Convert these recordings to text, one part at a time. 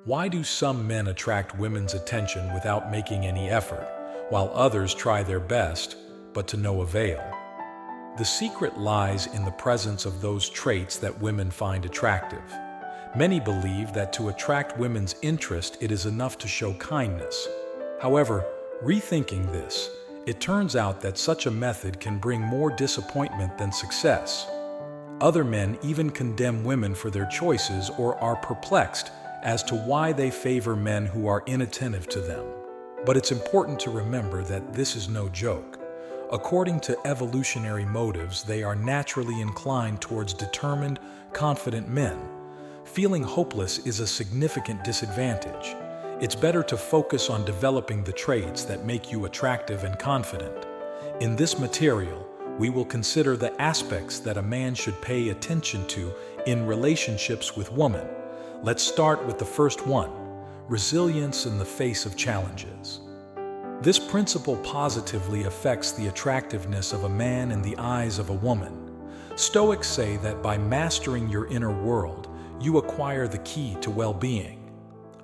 Why do some men attract women's attention without making any effort, while others try their best, but to no avail? The secret lies in the presence of those traits that women find attractive. Many believe that to attract women's interest, it is enough to show kindness. However, rethinking this, it turns out that such a method can bring more disappointment than success. Other men even condemn women for their choices or are perplexed as to why they favor men who are inattentive to them. But it's important to remember that this is no joke. According to evolutionary motives, they are naturally inclined towards determined, confident men. Feeling hopeless is a significant disadvantage. It's better to focus on developing the traits that make you attractive and confident. In this material, we will consider the aspects that a man should pay attention to in relationships with women. Let's start with the first one: resilience in the face of challenges. This principle positively affects the attractiveness of a man in the eyes of a woman. Stoics say that by mastering your inner world, you acquire the key to well-being.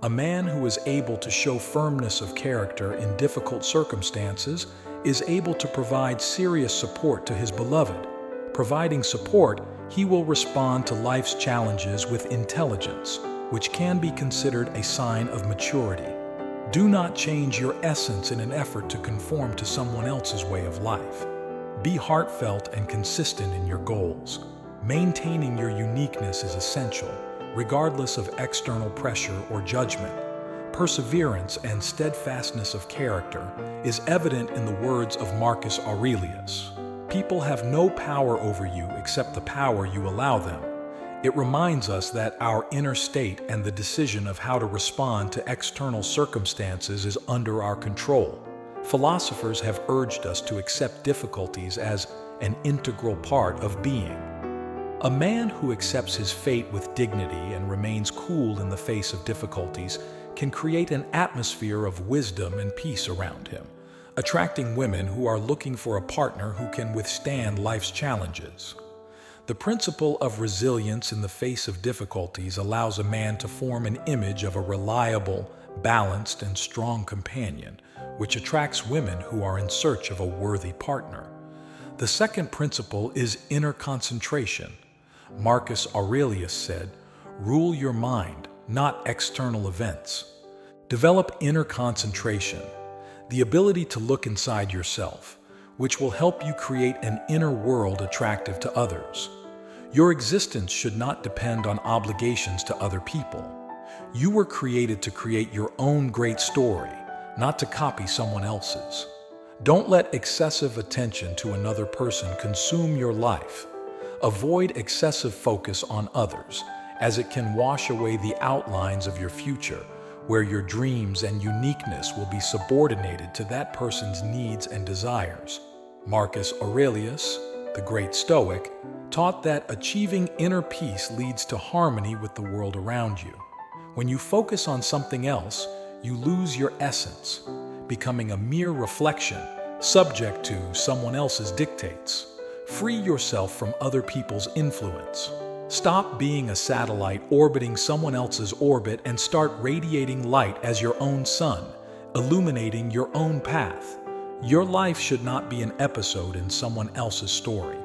A man who is able to show firmness of character in difficult circumstances is able to provide serious support to his beloved. Providing support, he will respond to life's challenges with intelligence, which can be considered a sign of maturity. Do not change your essence in an effort to conform to someone else's way of life. Be heartfelt and consistent in your goals. Maintaining your uniqueness is essential, regardless of external pressure or judgment. Perseverance and steadfastness of character is evident in the words of Marcus Aurelius. People have no power over you except the power you allow them. It reminds us that our inner state and the decision of how to respond to external circumstances is under our control. Philosophers have urged us to accept difficulties as an integral part of being. A man who accepts his fate with dignity and remains cool in the face of difficulties can create an atmosphere of wisdom and peace around him, attracting women who are looking for a partner who can withstand life's challenges. The principle of resilience in the face of difficulties allows a man to form an image of a reliable, balanced, and strong companion, which attracts women who are in search of a worthy partner. The second principle is inner concentration. Marcus Aurelius said, "Rule your mind, not external events." Develop inner concentration, the ability to look inside yourself, which will help you create an inner world attractive to others. Your existence should not depend on obligations to other people. You were created to create your own great story, not to copy someone else's. Don't let excessive attention to another person consume your life. Avoid excessive focus on others, as it can wash away the outlines of your future, where your dreams and uniqueness will be subordinated to that person's needs and desires. Marcus Aurelius, the great Stoic, taught that achieving inner peace leads to harmony with the world around you. When you focus on something else, you lose your essence, becoming a mere reflection, subject to someone else's dictates. Free yourself from other people's influence. Stop being a satellite orbiting someone else's orbit and start radiating light as your own sun, illuminating your own path. Your life should not be an episode in someone else's story.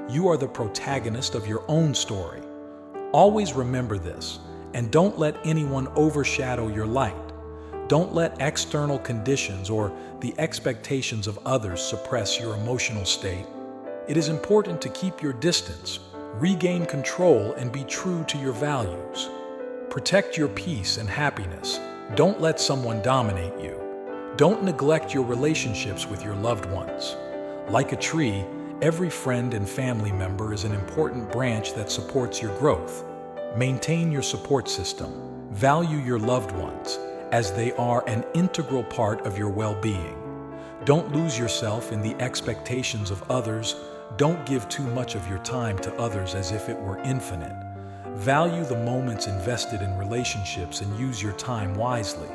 You are the protagonist of your own story. Always remember this, and don't let anyone overshadow your light. Don't let external conditions or the expectations of others suppress your emotional state. It is important to keep your distance, regain control, and be true to your values. Protect your peace and happiness. Don't let someone dominate you. Don't neglect your relationships with your loved ones. Like a tree, every friend and family member is an important branch that supports your growth. Maintain your support system. Value your loved ones, as they are an integral part of your well-being. Don't lose yourself in the expectations of others. Don't give too much of your time to others as if it were infinite. Value the moments invested in relationships and use your time wisely.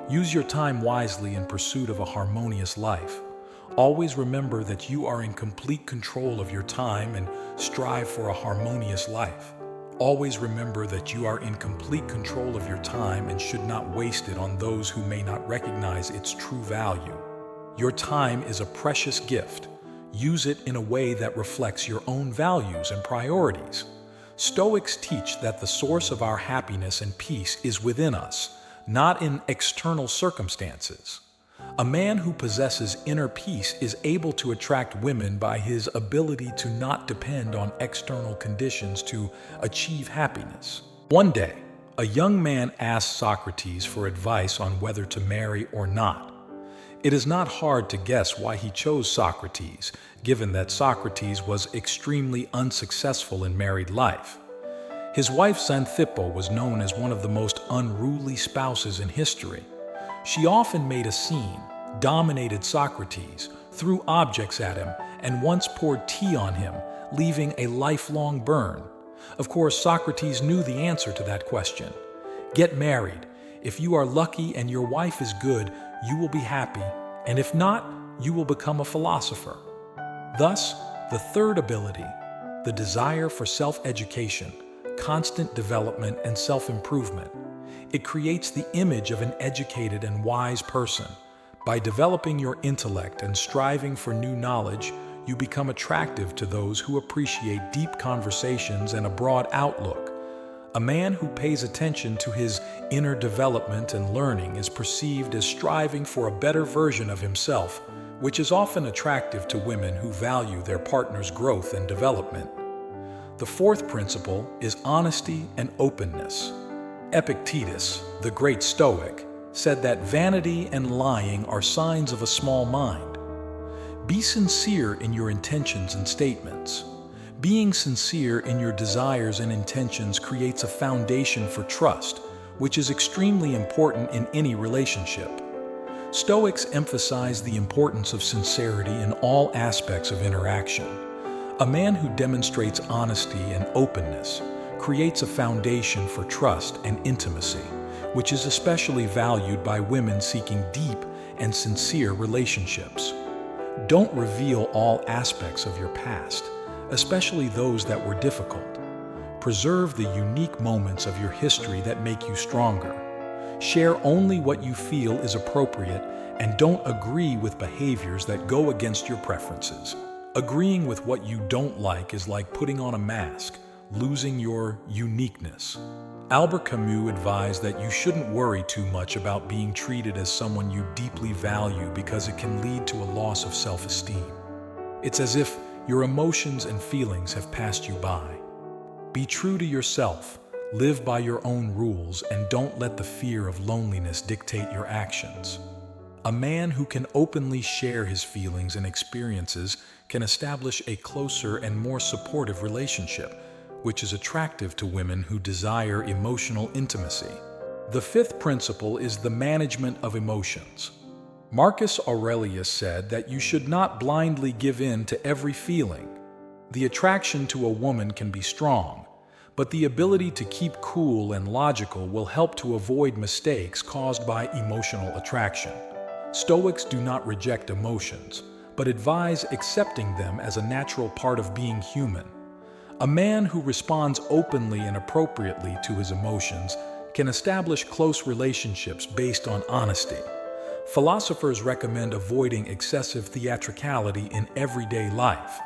Use your time wisely in pursuit of a harmonious life. Always remember that you are in complete control of your time and strive for a harmonious life. Always remember that you are in complete control of your time and should not waste it on those who may not recognize its true value. Your time is a precious gift. Use it in a way that reflects your own values and priorities. Stoics teach that the source of our happiness and peace is within us, not in external circumstances. A man who possesses inner peace is able to attract women by his ability to not depend on external conditions to achieve happiness. One day, a young man asked Socrates for advice on whether to marry or not. It is not hard to guess why he chose Socrates, given that Socrates was extremely unsuccessful in married life. His wife Xanthippe was known as one of the most unruly spouses in history. She often made a scene, dominated Socrates, threw objects at him, and once poured tea on him, leaving a lifelong burn. Of course, Socrates knew the answer to that question. Get married. If you are lucky and your wife is good, you will be happy, and if not, you will become a philosopher. Thus, the third ability, the desire for self-education, constant development, and self-improvement. It creates the image of an educated and wise person. By developing your intellect and striving for new knowledge, you become attractive to those who appreciate deep conversations and a broad outlook. A man who pays attention to his inner development and learning is perceived as striving for a better version of himself, which is often attractive to women who value their partner's growth and development. The fourth principle is honesty and openness. Epictetus, the great Stoic, said that vanity and lying are signs of a small mind. Be sincere in your intentions and statements. Being sincere in your desires and intentions creates a foundation for trust, which is extremely important in any relationship. Stoics emphasize the importance of sincerity in all aspects of interaction. A man who demonstrates honesty and openness creates a foundation for trust and intimacy, which is especially valued by women seeking deep and sincere relationships. Don't reveal all aspects of your past, especially those that were difficult. Preserve the unique moments of your history that make you stronger. Share only what you feel is appropriate and don't agree with behaviors that go against your preferences. Agreeing with what you don't like is like putting on a mask, losing your uniqueness. Albert Camus advised that you shouldn't worry too much about being treated as someone you deeply value because it can lead to a loss of self-esteem. It's as if your emotions and feelings have passed you by. Be true to yourself, live by your own rules, and don't let the fear of loneliness dictate your actions. A man who can openly share his feelings and experiences can establish a closer and more supportive relationship, which is attractive to women who desire emotional intimacy. The fifth principle is the management of emotions. Marcus Aurelius said that you should not blindly give in to every feeling. The attraction to a woman can be strong, but the ability to keep cool and logical will help to avoid mistakes caused by emotional attraction. Stoics do not reject emotions, but advise accepting them as a natural part of being human. A man who responds openly and appropriately to his emotions can establish close relationships based on honesty. Philosophers recommend avoiding excessive theatricality in everyday life.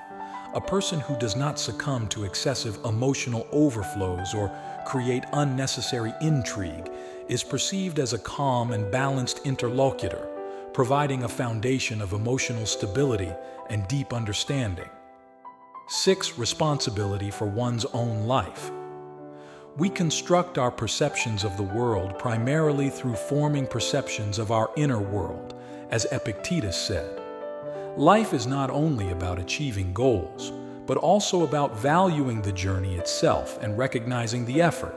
A person who does not succumb to excessive emotional overflows or create unnecessary intrigue is perceived as a calm and balanced interlocutor, providing a foundation of emotional stability and deep understanding. 6. Responsibility for one's own life. We construct our perceptions of the world primarily through forming perceptions of our inner world, as Epictetus said. Life is not only about achieving goals, but also about valuing the journey itself and recognizing the effort.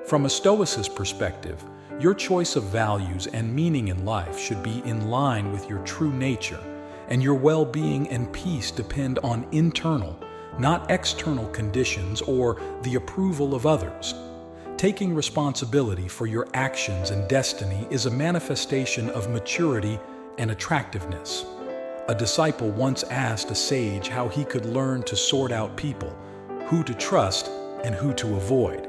From a Stoicist perspective, your choice of values and meaning in life should be in line with your true nature, and your well-being and peace depend on internal, not external conditions or the approval of others. Taking responsibility for your actions and destiny is a manifestation of maturity and attractiveness. A disciple once asked a sage how he could learn to sort out people, who to trust, and who to avoid.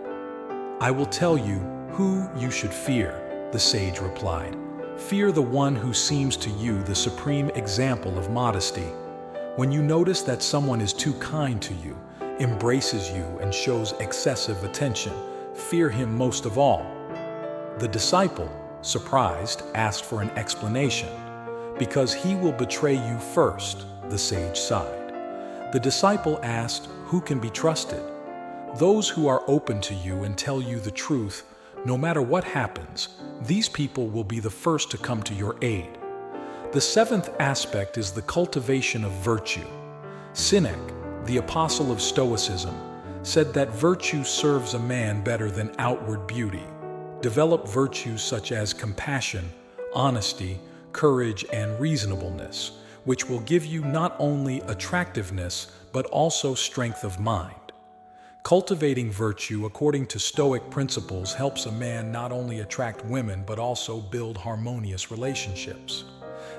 I will tell you who you should fear, the sage replied. Fear the one who seems to you the supreme example of modesty. When you notice that someone is too kind to you, embraces you, and shows excessive attention, fear him most of all. The disciple, surprised, asked for an explanation. Because he will betray you first, the sage sighed. The disciple asked, who can be trusted? Those who are open to you and tell you the truth, no matter what happens. These people will be the first to come to your aid. The seventh aspect is the cultivation of virtue. Seneca, the apostle of Stoicism, said that virtue serves a man better than outward beauty. Develop virtues such as compassion, honesty, courage, and reasonableness, which will give you not only attractiveness but also strength of mind. Cultivating virtue according to Stoic principles helps a man not only attract women but also build harmonious relationships.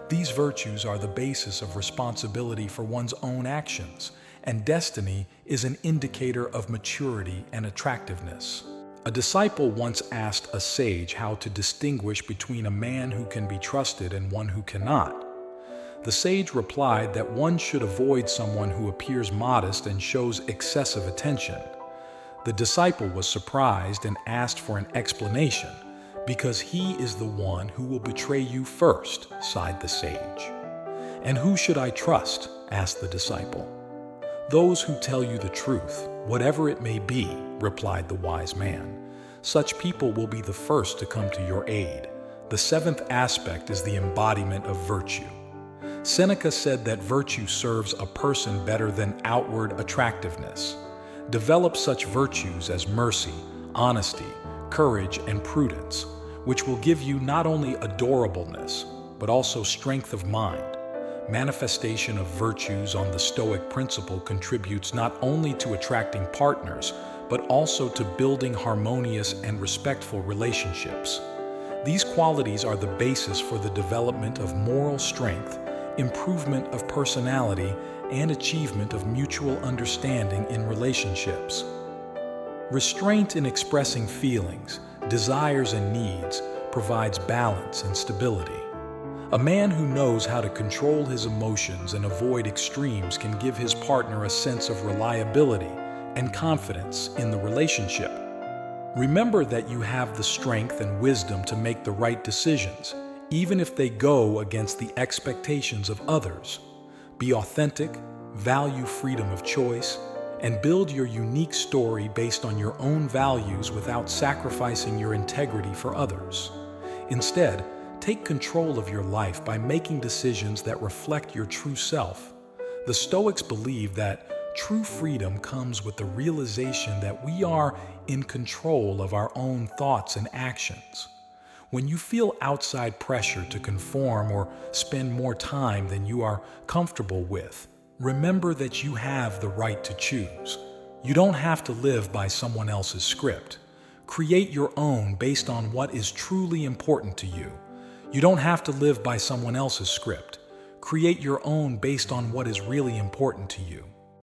These virtues are the basis of responsibility for one's own actions, and destiny is an indicator of maturity and attractiveness. A disciple once asked a sage how to distinguish between a man who can be trusted and one who cannot. The sage replied that one should avoid someone who appears modest and shows excessive attention. The disciple was surprised and asked for an explanation. Because he is the one who will betray you first, sighed the sage. And who should I trust? Asked the disciple. Those who tell you the truth, whatever it may be, replied the wise man. Such people will be the first to come to your aid. The seventh aspect is the embodiment of virtue. Seneca said that virtue serves a person better than outward attractiveness. Develop such virtues as mercy, honesty, courage, and prudence, which will give you not only adorableness, but also strength of mind. Manifestation of virtues on the Stoic principle contributes not only to attracting partners, but also to building harmonious and respectful relationships. These qualities are the basis for the development of moral strength, improvement of personality, and achievement of mutual understanding in relationships. Restraint in expressing feelings, desires, and needs provides balance and stability. A man who knows how to control his emotions and avoid extremes can give his partner a sense of reliability and confidence in the relationship. Remember that you have the strength and wisdom to make the right decisions, even if they go against the expectations of others. Be authentic, value freedom of choice, and build your unique story based on your own values without sacrificing your integrity for others. Instead, take control of your life by making decisions that reflect your true self. The Stoics believe that true freedom comes with the realization that we are in control of our own thoughts and actions. When you feel outside pressure to conform or spend more time than you are comfortable with, remember that you have the right to choose. You don't have to live by someone else's script. Create your own based on what is truly important to you. You don't have to live by someone else's script. Create your own based on what is really important to you.